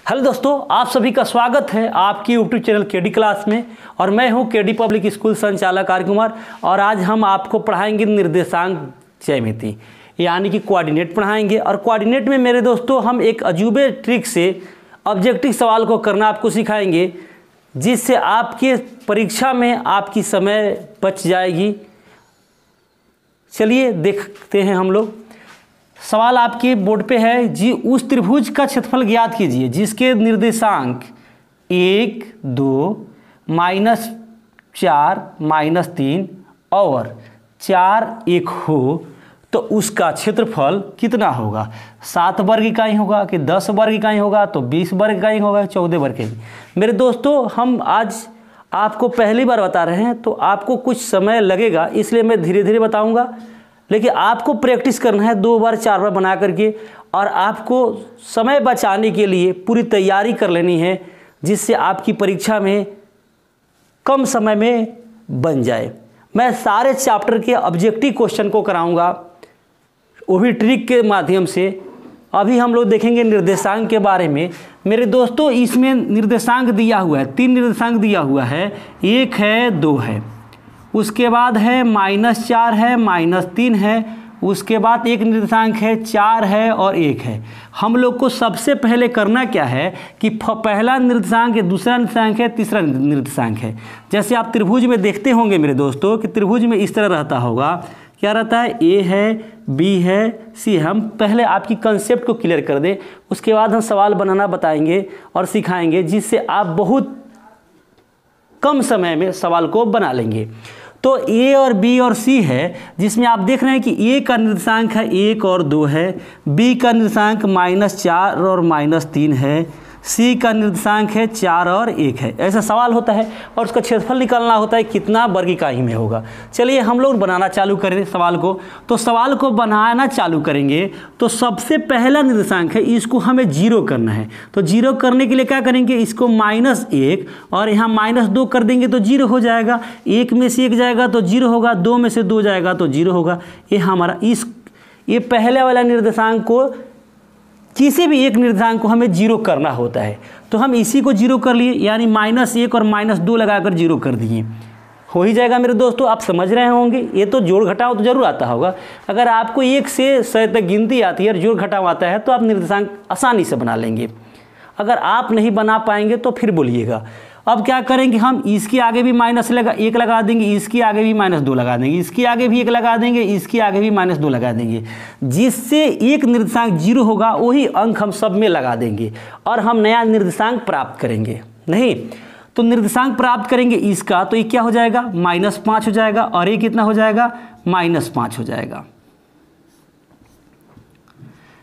Hello दोस्तों, आप सभी का स्वागत है आपकी यूट्यूब चैनल केडी क्लास में। और मैं हूं केडी पब्लिक स्कूल संचालक आर्य कुमार। और आज हम आपको पढ़ाएंगे निर्देशांक ज्यामिति यानी कि कोऑर्डिनेट पढ़ाएंगे। और कोऑर्डिनेट में मेरे दोस्तों हम एक अजूबे ट्रिक से ऑब्जेक्टिव सवाल को करना आपको सिखाएंगे, जिससे आपके परीक्षा में आपकी समय बच जाएगी। चलिए देखते हैं हम लोग। सवाल आपके बोर्ड पे है जी, उस त्रिभुज का क्षेत्रफल ज्ञात कीजिए जिसके निर्देशांक 1, 2, -4, -3 और 4, 1 हो तो उसका क्षेत्रफल कितना होगा। 7 वर्ग इकाई होगा कि 10 वर्ग इकाई होगा, तो 20 वर्ग इकाई होगा, 14 वर्ग इकाई। मेरे दोस्तों, हम आज आपको पहली बार बता रहे हैं तो आपको कुछ समय लगेगा, इसलिए मैं धीरे धीरे बताऊंगा। लेकिन आपको प्रैक्टिस करना है 2 बार 4 बार बना करके, और आपको समय बचाने के लिए पूरी तैयारी कर लेनी है, जिससे आपकी परीक्षा में कम समय में बन जाए। मैं सारे चैप्टर के ऑब्जेक्टिव क्वेश्चन को कराऊंगा, वो भी ट्रिक के माध्यम से। अभी हम लोग देखेंगे निर्देशांक के बारे में। मेरे दोस्तों, इसमें निर्देशांक दिया हुआ है, 3 निर्देशांक दिया हुआ है, 1 है, 2 है, उसके बाद है -4 है, -3 है, उसके बाद एक निर्देशांक है 4 है और 1 है। हम लोग को सबसे पहले करना क्या है कि पहला निर्देशांक है, दूसरा निर्देशांक है, तीसरा निर्देशांक है। जैसे आप त्रिभुज में देखते होंगे मेरे दोस्तों कि त्रिभुज में इस तरह रहता होगा, क्या रहता है, ए है, बी है, सी है। हम पहले आपकी कंसेप्ट को क्लियर कर दें, उसके बाद हम सवाल बनाना बताएंगे और सिखाएंगे, जिससे आप बहुत कम समय में सवाल को बना लेंगे। तो ए और बी और सी है, जिसमें आप देख रहे हैं कि ए का निर्देशांक है 1 और 2 है, बी का निर्देशांक -4 और -3 है, सी का निर्देशांक है 4 और 1 है। ऐसा सवाल होता है और उसका क्षेत्रफल निकालना होता है कितना वर्ग इकाई में होगा। चलिए हम लोग बनाना चालू करें सवाल को। तो सवाल को बनाना चालू करेंगे तो सबसे पहला निर्देशांक है, इसको हमें 0 करना है। तो 0 करने के लिए क्या करेंगे, इसको -1 और यहाँ -2 कर देंगे तो 0 हो जाएगा। 1 में से 1 जाएगा तो 0 होगा, 2 में से 2 जाएगा तो 0 होगा। ये हमारा ये पहले वाला निर्देशांक को, किसी भी एक निर्देशांक को हमें 0 करना होता है। तो हम इसी को 0 कर लिए, यानी -1 और -2 लगाकर 0 कर दिए, हो ही जाएगा। मेरे दोस्तों, आप समझ रहे होंगे। ये तो जोड़ घटाव तो जरूर आता होगा। अगर आपको 1 से 100 तक गिनती आती है और जोड़ घटाव आता है तो आप निर्देशांक आसानी से बना लेंगे। अगर आप नहीं बना पाएंगे तो फिर बोलिएगा। अब क्या करेंगे, हम इसके आगे भी -1 लगा देंगे, इसके आगे भी -2 लगा देंगे, इसके आगे भी 1 लगा देंगे, इसके आगे भी -2 लगा देंगे, जिससे एक निर्देशांक 0 होगा, वही अंक हम सब में लगा देंगे और हम नया निर्देशांक प्राप्त करेंगे। नहीं तो निर्देशांक प्राप्त करेंगे इसका, तो ये क्या हो जाएगा, -5 हो जाएगा, और ये कितना हो जाएगा, -5 हो जाएगा।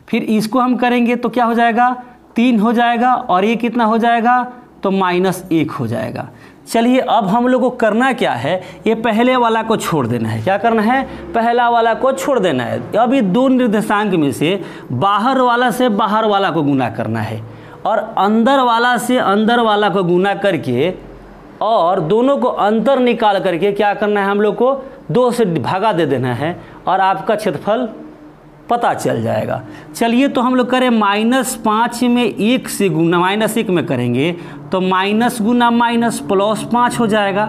फिर इसको हम करेंगे तो क्या हो जाएगा, 3 हो जाएगा, और ये कितना हो जाएगा, तो -1 हो जाएगा। चलिए अब हम लोग को करना क्या है, ये पहले वाला को छोड़ देना है। क्या करना है, पहला वाला को छोड़ देना है। अब ये 2 निर्देशांक में से बाहर वाला से बाहर वाला को गुना करना है और अंदर वाला से अंदर वाला को गुना करके और दोनों को अंतर निकाल करके क्या करना है, हम लोग को 2 से भागा दे देना है और आपका क्षेत्रफल पता चल जाएगा। चलिए तो हम लोग करें, -5 में 1 से गुना, -1 में करेंगे तो माइनस गुना माइनस +5 हो जाएगा,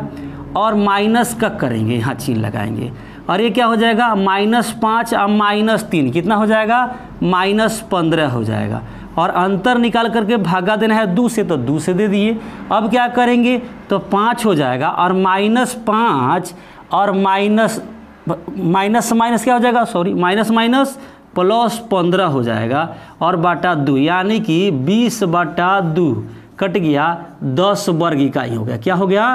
और माइनस का करेंगे, यहाँ चिन्ह लगाएंगे, और ये क्या हो जाएगा, -5 और -3 कितना हो जाएगा, -15 हो जाएगा। और अंतर निकाल करके भागा देना है 2 से, तो 2 से दे दिए। अब क्या करेंगे, तो 5 हो जाएगा, और -5 और माइनस क्या हो जाएगा, सॉरी, माइनस +15 हो जाएगा, और बटा 2 यानी कि 20/2 कट गया, 10 वर्ग इकाई हो गया। क्या हो गया,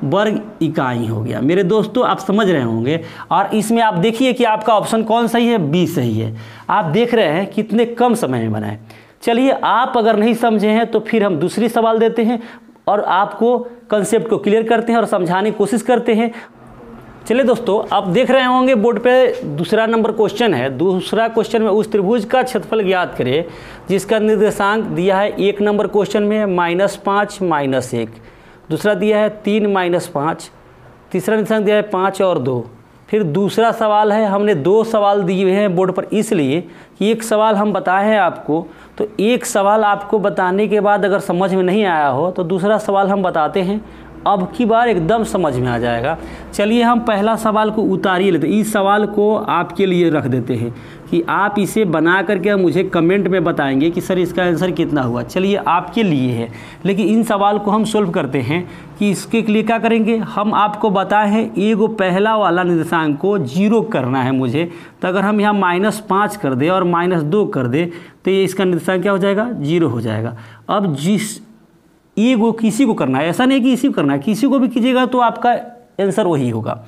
वर्ग इकाई हो गया। मेरे दोस्तों, आप समझ रहे होंगे। और इसमें आप देखिए कि आपका ऑप्शन कौन सही है, बी सही है। आप देख रहे हैं कितने कम समय में बनाए। चलिए, आप अगर नहीं समझे हैं तो फिर हम दूसरी सवाल देते हैं और आपको कंसेप्ट को क्लियर करते हैं और समझाने की कोशिश करते हैं। चलिए दोस्तों, आप देख रहे होंगे बोर्ड पे दूसरा नंबर क्वेश्चन है। दूसरा क्वेश्चन में उस त्रिभुज का क्षेत्रफल ज्ञात करें जिसका निर्देशांक दिया है, 1 नंबर क्वेश्चन में है -5 -1, दूसरा दिया है 3 -5, तीसरा निर्देशांक दिया है 5 और 2, फिर दूसरा सवाल है, हमने 2 सवाल दिए हुए हैं बोर्ड पर, इसलिए कि एक सवाल हम बताए हैं आपको, तो एक सवाल आपको बताने के बाद अगर समझ में नहीं आया हो तो दूसरा सवाल हम बताते हैं, अब की बार एकदम समझ में आ जाएगा। चलिए हम पहला सवाल को उतारिए लेते हैं, इस सवाल को आपके लिए रख देते हैं कि आप इसे बना करके मुझे कमेंट में बताएंगे कि सर इसका आंसर कितना हुआ। चलिए आपके लिए है, लेकिन इन सवाल को हम सोल्व करते हैं कि इसके लिए क्या करेंगे, हम आपको बताए हैं एगो पहला वाला निर्देशांक को 0 करना है मुझे, तो अगर हम यहाँ -5 कर दे और -2 कर दे तो ये इसका निर्देशांक क्या हो जाएगा, 0 हो जाएगा। अब जिस एगो किसी को करना है, ऐसा नहीं कि इसी को करना है, किसी को भी कीजिएगा तो आपका आंसर वही होगा।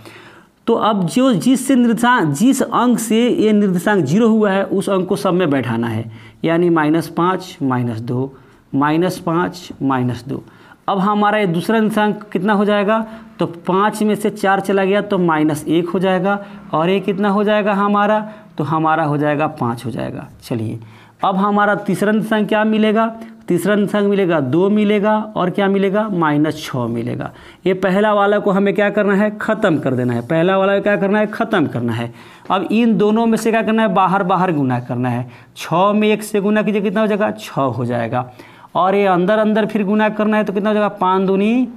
तो अब जो जिस अंक से ये निर्देशांक 0 हुआ है उस अंक को सब में बैठाना है, यानी -5 -2 -5 -2। अब हमारा ये दूसरा निर्देशांक कितना हो जाएगा, तो 5 में से 4 चला गया तो -1 हो जाएगा, और ये कितना हो जाएगा हमारा, तो हमारा हो जाएगा 5 हो जाएगा। चलिए अब हमारा तीसरा निर्देशांक क्या मिलेगा, तीसरा निर्देशांक मिलेगा 2 मिलेगा, और क्या मिलेगा, -6 मिलेगा। ये पहला वाला को हमें क्या करना है, ख़त्म कर देना है, पहला वाला क्या करना है, ख़त्म करना है। अब इन दोनों में से क्या करना है, बाहर बाहर गुना करना है। 6 में 1 से गुना कीजिए, कितना हो जाएगा, 6 हो जाएगा, और ये अंदर अंदर फिर गुना करना है तो कितना हो जाएगा, 5 दूनी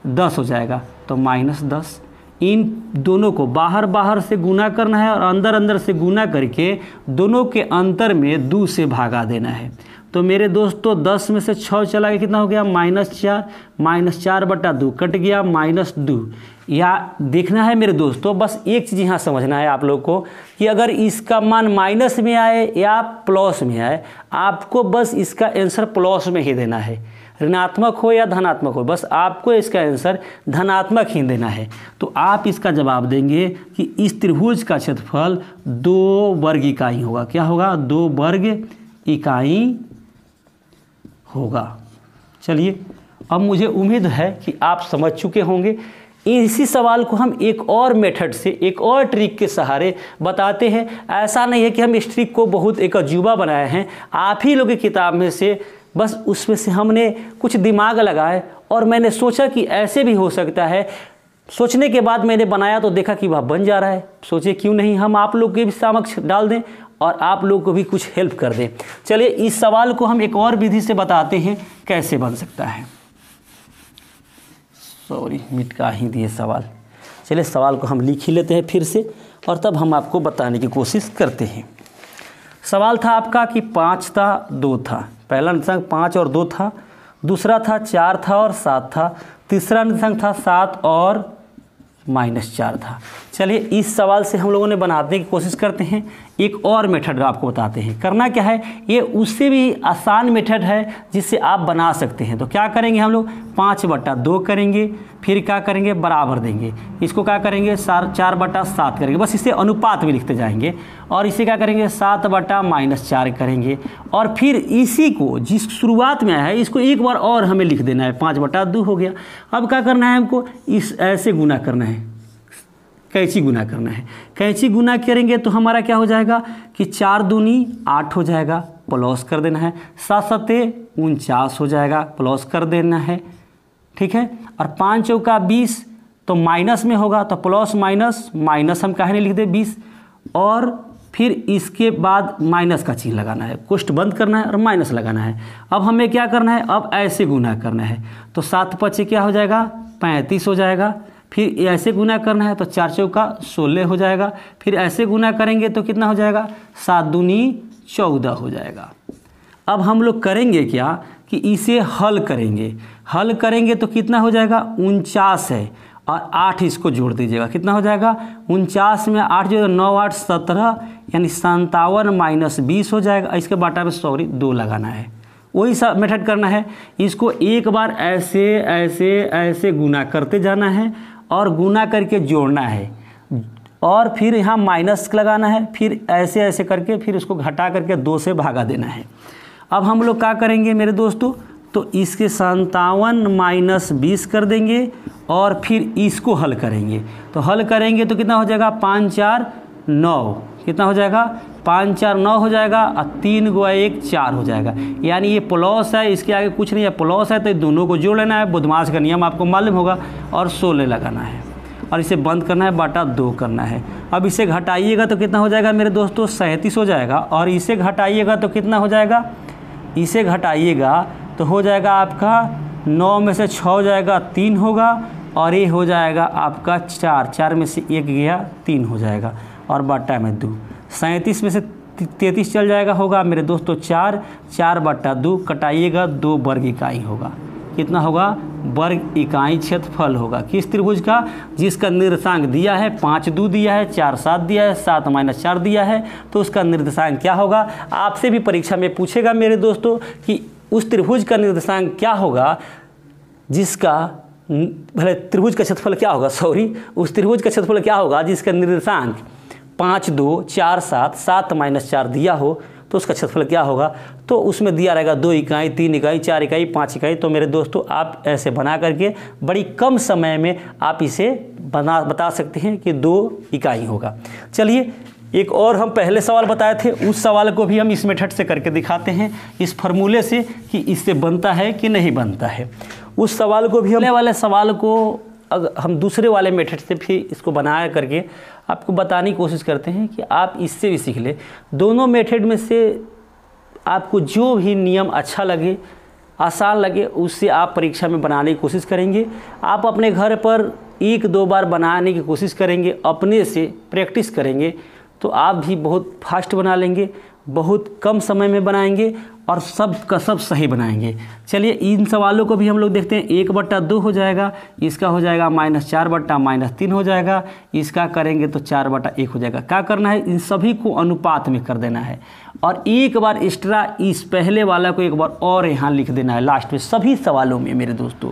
10 हो जाएगा, तो -10। इन दोनों को बाहर बाहर से गुना करना है और अंदर अंदर से गुना करके दोनों के अंतर में 2 से भागा देना है। तो मेरे दोस्तों 10 में से 6 चला गया, कितना हो गया, -4 -4/2 कट गया, -2। या देखना है मेरे दोस्तों, बस एक चीज़ यहाँ समझना है आप लोग को कि अगर इसका मान माइनस में आए या प्लस में आए, आपको बस इसका आंसर प्लस में ही देना है, ऋणात्मक हो या धनात्मक हो, बस आपको इसका आंसर धनात्मक ही देना है। तो आप इसका जवाब देंगे कि इस त्रिभुज का क्षेत्रफल 2 वर्ग इकाई होगा। क्या होगा, 2 वर्ग इकाई होगा। चलिए अब मुझे उम्मीद है कि आप समझ चुके होंगे। इसी सवाल को हम एक और मेथड से, एक और ट्रिक के सहारे बताते हैं। ऐसा नहीं है कि हम इस ट्रिक को बहुत एक अजूबा बनाए हैं, आप ही लोग की किताब में से, बस उसमें से हमने कुछ दिमाग लगाए और मैंने सोचा कि ऐसे भी हो सकता है। सोचने के बाद मैंने बनाया तो देखा कि वह बन जा रहा है। सोचे क्यों नहीं हम आप लोग के भी समक्ष डाल दें और आप लोग को भी कुछ हेल्प कर दें। चलिए इस सवाल को हम एक और विधि से बताते हैं कैसे बन सकता है। सॉरी मिट का ही दिए सवाल। चलिए सवाल को हम लिख ही लेते हैं फिर से और तब हम आपको बताने की कोशिश करते हैं। सवाल था आपका कि 5 था 2 था, पहला निर्देशांक 5 और 2 था, दूसरा था 4 था और 7 था, तीसरा निर्देशांक था 7 और -4 था। चलिए इस सवाल से हम लोगों ने बनाने की कोशिश करते हैं। एक और मेथड आपको बताते हैं। करना क्या है, ये उससे भी आसान मेथड है जिससे आप बना सकते हैं। तो क्या करेंगे हम लोग, 5/2 करेंगे, फिर क्या करेंगे, बराबर देंगे, इसको क्या करेंगे 4/7 करेंगे, बस इसे अनुपात में लिखते जाएंगे, और इसे क्या करेंगे 7/-4 करेंगे, और फिर इसी को जिस शुरुआत में आया है इसको एक बार और हमें लिख देना है, 5/2 हो गया। अब क्या करना है हमको, इस ऐसे गुना करना है, कैंची गुना करना है। कैंची गुना करेंगे तो हमारा क्या हो जाएगा कि 4 दूनी 8 हो जाएगा, प्लस कर देना है, 7 सते 49 हो जाएगा, प्लस कर देना है, ठीक है। और 5 चौका 20 तो माइनस में होगा, तो प्लस माइनस माइनस हम काहे नहीं लिखते 20, और फिर इसके बाद माइनस का चिन्ह लगाना है, कोष्ठ बंद करना है और माइनस लगाना है। अब हमें क्या करना है, अब ऐसे गुना करना है, तो 7×5 क्या हो जाएगा 35 हो जाएगा, फिर ऐसे गुना करना है तो 4 चौका 16 हो जाएगा, फिर ऐसे गुना करेंगे तो कितना हो जाएगा 7 दूनी 14 हो जाएगा। अब हम लोग करेंगे क्या कि इसे हल करेंगे, हल करेंगे तो कितना हो जाएगा 49 है, और 8 इसको जोड़ दीजिएगा, कितना हो जाएगा 49 में 8 जो 9 8 17 यानी 57 - 20 हो जाएगा। इसके बाटा में 2 लगाना है, वही सा मेथड करना है। इसको एक बार ऐसे ऐसे ऐसे गुना करते जाना है और गुना करके जोड़ना है, और फिर यहाँ माइनस लगाना है, फिर ऐसे ऐसे करके फिर उसको घटा करके 2 से भागा देना है। अब हम लोग क्या करेंगे मेरे दोस्तों, तो इसके 57 - 20 कर देंगे और फिर इसको हल करेंगे। तो हल करेंगे तो कितना हो जाएगा 5 4 9, कितना हो जाएगा 5 4 9 हो जाएगा, और 3 × 1 4 हो जाएगा। यानी ये प्लस है, इसके आगे कुछ नहीं है, प्लस है तो दोनों को जोड़ लेना है, बुधमास का नियम आपको मालूम होगा, और 16 लगाना है। और इसे बंद करना है, बटा 2 करना है। अब इसे घटाइएगा तो कितना हो जाएगा मेरे दोस्तों, 37 हो जाएगा। और इसे घटाइएगा तो कितना हो जाएगा, इसे घटाइएगा तो हो जाएगा आपका 9 में से 6 हो जाएगा 3 होगा, और ये हो जाएगा आपका 4 में से 1 गया 3 हो जाएगा, और बटा में 2। 37 में से 33 चल जाएगा, होगा मेरे दोस्तों 4 बटा 2, कटाइएगा 2 वर्ग इकाई होगा। कितना होगा, वर्ग इकाई क्षेत्रफल होगा किस त्रिभुज का, जिसका निर्देशांक दिया है 5 2 दिया है, 4 7 दिया है, 7 - 4 दिया है, तो उसका निर्देशांक क्या होगा। आपसे भी परीक्षा में पूछेगा मेरे दोस्तों कि उस त्रिभुज का निर्देशांक क्या होगा, जिसका भले त्रिभुज का क्षेत्रफल क्या होगा, उस त्रिभुज का क्षेत्रफल क्या होगा जिसका निर्देशांक 5 2 4 7 7 - 4 दिया हो, तो उसका क्षेत्रफल क्या होगा। तो उसमें दिया रहेगा 2 इकाई, 3 इकाई, 4 इकाई, 5 इकाई। तो मेरे दोस्तों आप ऐसे बना करके बड़ी कम समय में आप इसे बता सकते हैं कि 2 इकाई होगा। चलिए एक और हम पहले सवाल बताए थे, उस सवाल को भी हम इस मेथड से करके दिखाते हैं, इस फार्मूले से कि इससे बनता है कि नहीं बनता है। उस सवाल को भी हम वाले सवाल को अगर हम दूसरे वाले मेथड से भी इसको बनाया करके आपको बताने की कोशिश करते हैं कि आप इससे भी सीख ले। दोनों मेथड में से आपको जो भी नियम अच्छा लगे, आसान लगे, उससे आप परीक्षा में बनाने की कोशिश करेंगे। आप अपने घर पर 1-2 बार बनाने की कोशिश करेंगे, अपने से प्रैक्टिस करेंगे, तो आप भी बहुत फास्ट बना लेंगे, बहुत कम समय में बनाएंगे और सब का सब सही बनाएंगे। चलिए इन सवालों को भी हम लोग देखते हैं। 1 बटा 2 हो जाएगा, इसका हो जाएगा -4 बटा -3 हो जाएगा, इसका करेंगे तो 4 बटा 1 हो जाएगा। क्या करना है, इन सभी को अनुपात में कर देना है, और एक बार एक्स्ट्रा इस पहले वाला को एक बार और यहाँ लिख देना है लास्ट में सभी सवालों में मेरे दोस्तों।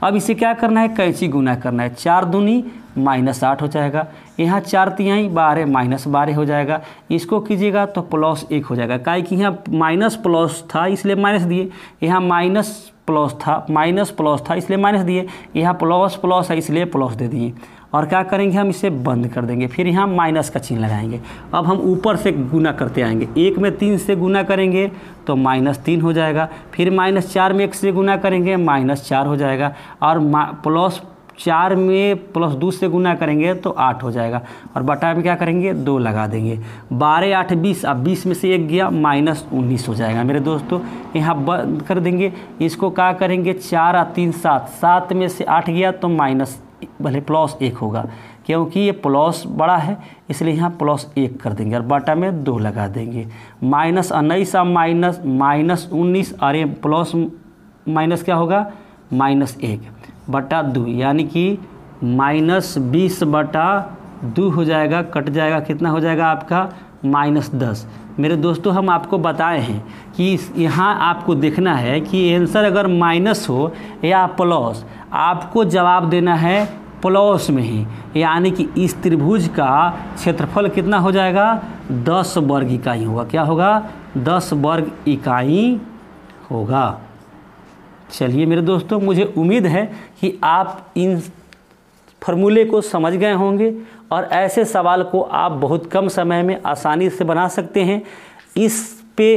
अब इसे क्या करना है, कैंची गुना करना है। 4 दूनी -8 हो जाएगा, यहाँ 4 तिहाई 12 -12 हो जाएगा। इसको कीजिएगा तो +1 हो जाएगा, काहे कि यहाँ माइनस प्लस था इसलिए माइनस दिए, यहाँ माइनस प्लस था इसलिए माइनस दिए, यहाँ प्लस है इसलिए प्लस दे दिए। और क्या करेंगे, हम इसे बंद कर देंगे, फिर यहाँ माइनस का चिन्ह लगाएंगे। अब हम ऊपर से गुना करते आएंगे, 1 में 3 से गुना करेंगे तो -3 हो जाएगा, फिर -4 में 1 से गुना करेंगे -4 हो जाएगा, और +4 में +2 से गुना करेंगे तो 8 हो जाएगा, और बटा में क्या करेंगे 2 लगा देंगे। 12 8 20, अब 20 में से 1 गया -19 हो जाएगा मेरे दोस्तों। यहाँ बंद कर देंगे, इसको क्या करेंगे 4 और 3 7, 7 में से 8 गया तो +1 होगा, क्योंकि ये प्लस बड़ा है इसलिए यहाँ +1 कर देंगे, और बटा में 2 लगा देंगे। -19 और -19, अरे प्लस माइनस क्या होगा -1 बटा 2, यानी कि -20 बटा 2 हो जाएगा, कट जाएगा, कितना हो जाएगा आपका -10। मेरे दोस्तों हम आपको बताए हैं कि यहाँ आपको देखना है कि आंसर अगर माइनस हो या प्लस, आपको जवाब देना है प्लस में ही, यानी कि इस त्रिभुज का क्षेत्रफल कितना हो जाएगा 10 वर्ग इकाई होगा। क्या होगा 10 वर्ग इकाई होगा। चलिए मेरे दोस्तों, मुझे उम्मीद है कि आप इन फार्मूले को समझ गए होंगे और ऐसे सवाल को आप बहुत कम समय में आसानी से बना सकते हैं। इस पे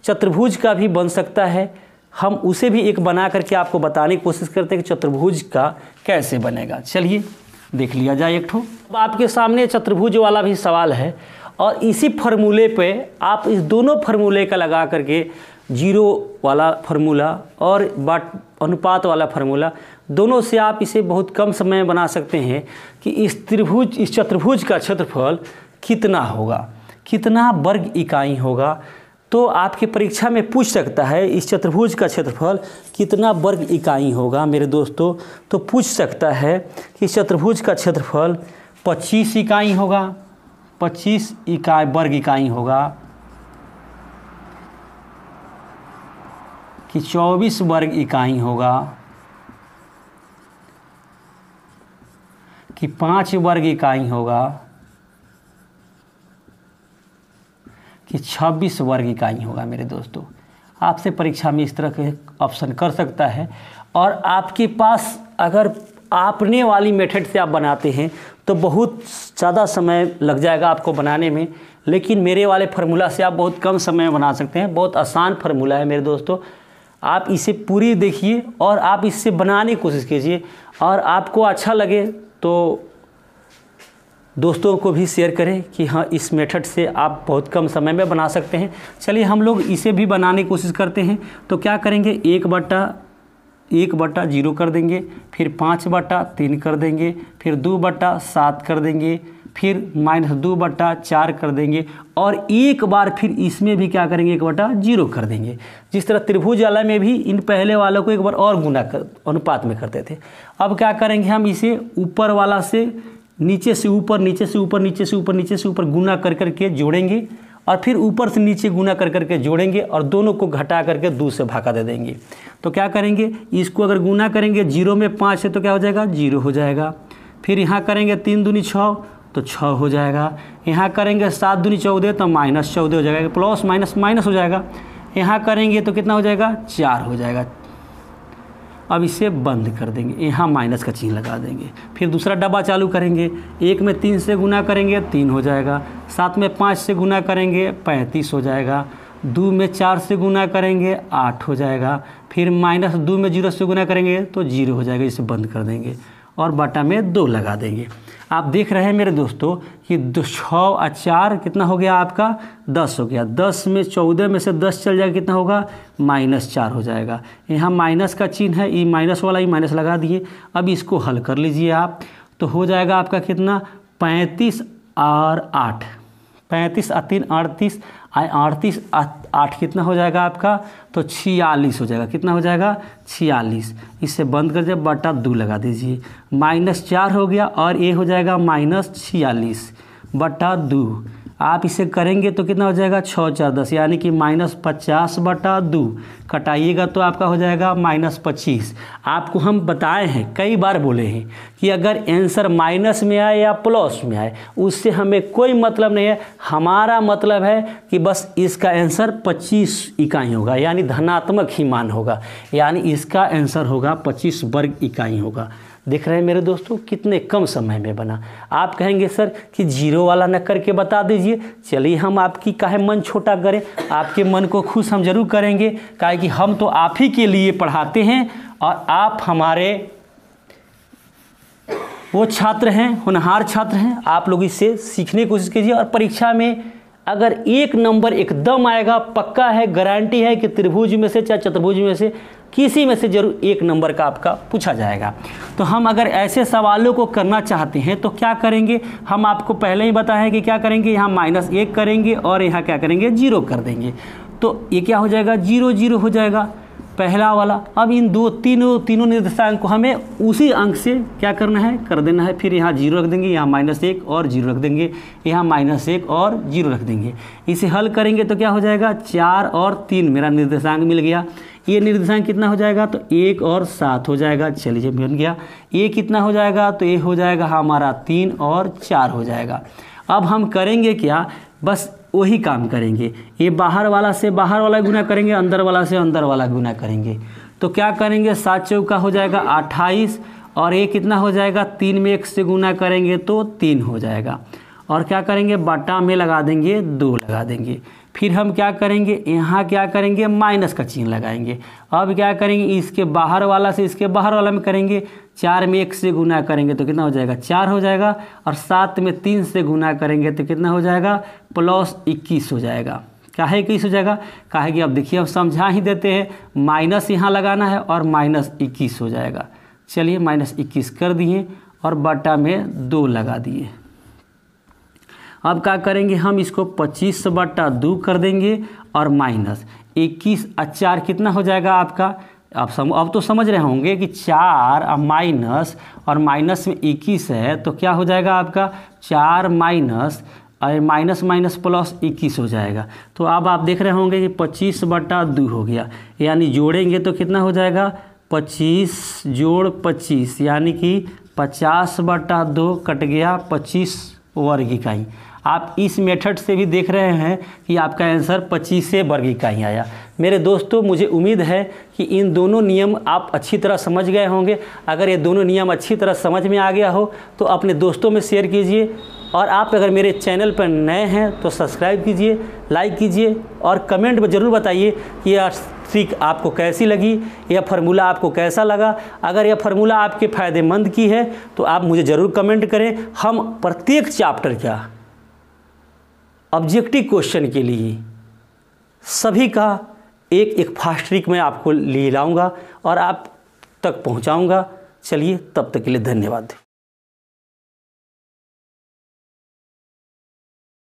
चतुर्भुज का भी बन सकता है, हम उसे भी एक बना करके आपको बताने की कोशिश करते हैं कि चतुर्भुज का कैसे बनेगा। चलिए देख लिया जाए एक ठो। अब आपके सामने चतुर्भुज वाला भी सवाल है, और इसी फार्मूले पे आप इस दोनों फार्मूले का लगा करके 0 वाला फार्मूला और अनुपात वाला फार्मूला, दोनों से आप इसे बहुत कम समय में बना सकते हैं कि इस चतुर्भुज का क्षेत्रफल कितना होगा, कितना वर्ग इकाई होगा। तो आपकी परीक्षा में पूछ सकता है इस चतुर्भुज का क्षेत्रफल कितना वर्ग इकाई होगा मेरे दोस्तों। तो पूछ सकता है कि चतुर्भुज का क्षेत्रफल 25 इकाई होगा, 25 वर्ग इकाई होगा, कि 24 वर्ग इकाई होगा, कि 5 वर्ग इकाई होगा, कि 26 वर्ग इकाई होगा। मेरे दोस्तों आपसे परीक्षा में इस तरह के ऑप्शन कर सकता है, और आपके पास अगर आपने वाली मेथड से आप बनाते हैं तो बहुत ज़्यादा समय लग जाएगा आपको बनाने में, लेकिन मेरे वाले फार्मूला से आप बहुत कम समय में बना सकते हैं। बहुत आसान फार्मूला है मेरे दोस्तों, आप इसे पूरी देखिए और आप इससे बनाने की कोशिश कीजिए, और आपको अच्छा लगे तो दोस्तों को भी शेयर करें कि हाँ इस मेथड से आप बहुत कम समय में बना सकते हैं। चलिए हम लोग इसे भी बनाने की कोशिश करते हैं। तो क्या करेंगे, 1/0 कर देंगे, फिर 5/3 कर देंगे, फिर 2/7 कर देंगे, फिर -2/4 कर देंगे और एक बार फिर इसमें भी क्या करेंगे 1/0 कर देंगे। जिस तरह त्रिभुज वाला में भी इन पहले वालों को एक बार और गुना कर अनुपात में करते थे। अब क्या करेंगे, हम इसे ऊपर वाला से नीचे से ऊपर, नीचे से ऊपर, नीचे से ऊपर, नीचे से ऊपर गुना कर करके जोड़ेंगे और फिर ऊपर से नीचे गुना कर करके जोड़ेंगे और दोनों को घटा करके 2 से भागा दे देंगे। तो क्या करेंगे, इसको अगर गुना करेंगे 0 में 5 है तो क्या हो जाएगा 0 हो जाएगा। फिर यहाँ करेंगे 3 दूनी 6 तो 6 हो जाएगा। यहाँ करेंगे 7 दूनी 14 तो -14 हो जाएगा, प्लस माइनस माइनस हो जाएगा। यहाँ करेंगे तो कितना हो जाएगा 4 हो जाएगा। अब इसे बंद कर देंगे, यहाँ माइनस का चिन्ह लगा देंगे। फिर दूसरा डब्बा चालू करेंगे, 1 में 3 से गुना करेंगे 3 हो जाएगा, 7 में 5 से गुना करेंगे 35 हो जाएगा, 2 में 4 से गुना करेंगे 8 हो जाएगा, फिर -2 में 0 से गुना करेंगे तो 0 हो जाएगा। इसे बंद कर देंगे और बटा में 2 लगा देंगे। आप देख रहे हैं मेरे दोस्तों कि 6 और 4 कितना हो गया आपका 10 हो गया। 10 में 14 में से 10 चल जाएगा, कितना होगा -4 हो जाएगा। यहाँ माइनस का चिन्ह है, ये माइनस वाला ही माइनस लगा दिए। अब इसको हल कर लीजिए आप, तो हो जाएगा आपका कितना 35 और 8, 35 और 3 38, 38 8 कितना हो जाएगा आपका तो 46 हो जाएगा। कितना हो जाएगा 46। इससे बंद कर दीजिए, बटा 2 लगा दीजिए, -4 हो गया और ये हो जाएगा -46 बटा 2। आप इसे करेंगे तो कितना हो जाएगा 6 4 10 यानी कि -50/2 कटाइएगा तो आपका हो जाएगा -25। आपको हम बताए हैं, कई बार बोले हैं कि अगर आंसर माइनस में आए या प्लस में आए उससे हमें कोई मतलब नहीं है। हमारा मतलब है कि बस इसका आंसर 25 इकाई होगा, यानी धनात्मक ही मान होगा, यानी इसका आंसर होगा 25 वर्ग इकाई होगा। देख रहे हैं मेरे दोस्तों कितने कम समय में बना। आप कहेंगे सर कि 0 वाला न करके बता दीजिए। चलिए हम आपकी काहे मन छोटा करें, आपके मन को खुश हम जरूर करेंगे, काहे कि हम तो आप ही के लिए पढ़ाते हैं और आप हमारे वो छात्र हैं, होनहार छात्र हैं। आप लोग इससे सीखने की कोशिश कीजिए और परीक्षा में अगर 1 नंबर एकदम आएगा, पक्का है, गारंटी है कि त्रिभुज में से चाहे चतुर्भुज में से किसी में से जरूर 1 नंबर का आपका पूछा जाएगा। तो हम अगर ऐसे सवालों को करना चाहते हैं तो क्या करेंगे, हम आपको पहले ही बताएं कि क्या करेंगे, यहाँ -1 करेंगे और यहाँ क्या करेंगे 0 कर देंगे। तो ये क्या हो जाएगा 0 0 हो जाएगा पहला वाला। अब इन तीनों निर्देशांक को हमें उसी अंक से क्या करना है, कर देना है। फिर यहाँ 0 रख देंगे, यहाँ -1 और 0 रख देंगे, यहाँ -1 और 0 रख देंगे। इसे हल करेंगे तो क्या हो जाएगा 4 और 3 मेरा निर्देशांक मिल गया। ये निर्देशांक कितना हो जाएगा तो 1 और 7 हो जाएगा। चलिए बन गया। ये कितना हो जाएगा तो ये हो जाएगा हमारा 3 और 4 हो जाएगा। अब हम करेंगे क्या, बस वही काम करेंगे, ये बाहर वाला से बाहर वाला गुना करेंगे, अंदर वाला से अंदर वाला गुना करेंगे। तो क्या करेंगे 7 चौका हो जाएगा 28 और ये कितना हो जाएगा 3 में 1 से गुना करेंगे तो 3 हो जाएगा। और क्या करेंगे बटा में लगा देंगे 2 लगा देंगे। फिर हम क्या करेंगे, यहाँ क्या करेंगे माइनस का चिन्ह लगाएंगे। अब क्या करेंगे, इसके बाहर वाला से इसके बाहर वाला में करेंगे, 4 में 1 से गुना करेंगे तो कितना हो जाएगा 4 हो जाएगा और 7 में 3 से गुना करेंगे तो कितना हो जाएगा +21 हो जाएगा। काहे 21 हो जाएगा, काहे कि अब देखिए अब समझा ही देते हैं, माइनस यहाँ लगाना है और -21 हो जाएगा। चलिए -21 कर दिए और बटा में 2 लगा दिए। अब क्या करेंगे, हम इसको 25/2 कर देंगे और -21 और 4 कितना हो जाएगा आपका। अब तो समझ रहे होंगे कि 4 और माइनस और माइनस में 21 है तो क्या हो जाएगा आपका 4 माइनस और माइनस माइनस +21 हो जाएगा। तो अब आप देख रहे होंगे कि 25/2 हो गया, यानी जोड़ेंगे तो कितना हो जाएगा 25 जोड़ 25 यानी कि 50/2 कट गया 25 वर्ग इकाई। आप इस मेथड से भी देख रहे हैं कि आपका आंसर 25 वर्ग इकाई आया। मेरे दोस्तों मुझे उम्मीद है कि इन दोनों नियम आप अच्छी तरह समझ गए होंगे। अगर ये दोनों नियम अच्छी तरह समझ में आ गया हो तो अपने दोस्तों में शेयर कीजिए और आप अगर मेरे चैनल पर नए हैं तो सब्सक्राइब कीजिए, लाइक कीजिए और कमेंट में ज़रूर बताइए कि ट्रिक आपको कैसी लगी, यह फार्मूला आपको कैसा लगा। अगर यह फार्मूला आपके फ़ायदेमंद की है तो आप मुझे ज़रूर कमेंट करें। हम प्रत्येक चैप्टर का ऑब्जेक्टिव क्वेश्चन के लिए सभी का एक फास्ट ट्रिक मैं आपको लिए लाऊंगा और आप तक पहुंचाऊंगा। चलिए, तब तक के लिए धन्यवाद।